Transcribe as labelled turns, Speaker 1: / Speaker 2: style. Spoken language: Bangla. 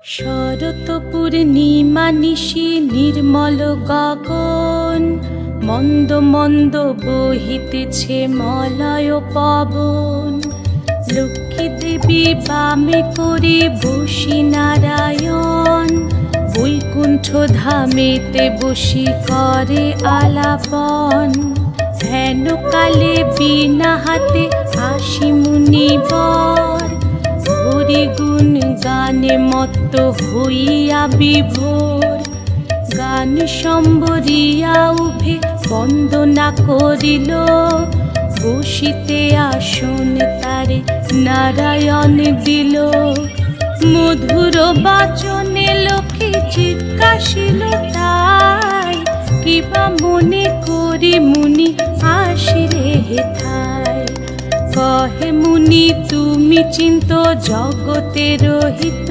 Speaker 1: শরৎ পূর্ণিমা নিশি নির্মল গগন, মন্দ মন্দ বহিতেছে মলয় পবন। লক্ষ্মী দেবী বামে করে বসি নারায়ণ, বৈকুণ্ঠ ধামেতে বসি করে আলাপন। হেন কালে বিনা হাতে আসি মুনিবর, হরি গুণ গানে মত্ত হইয়া বিভোর। গান সম্বরিয়া উভে বন্দনা করিল, বসিতে আসন তারে নারায়ণ দিল। মধুর বাচনে লোকে জিজ্ঞাসিল তাই, কিবা মনে করি মুনি আসিরে হেথায়। কহে মুনি তুমি চিন্ত জগতের হিত,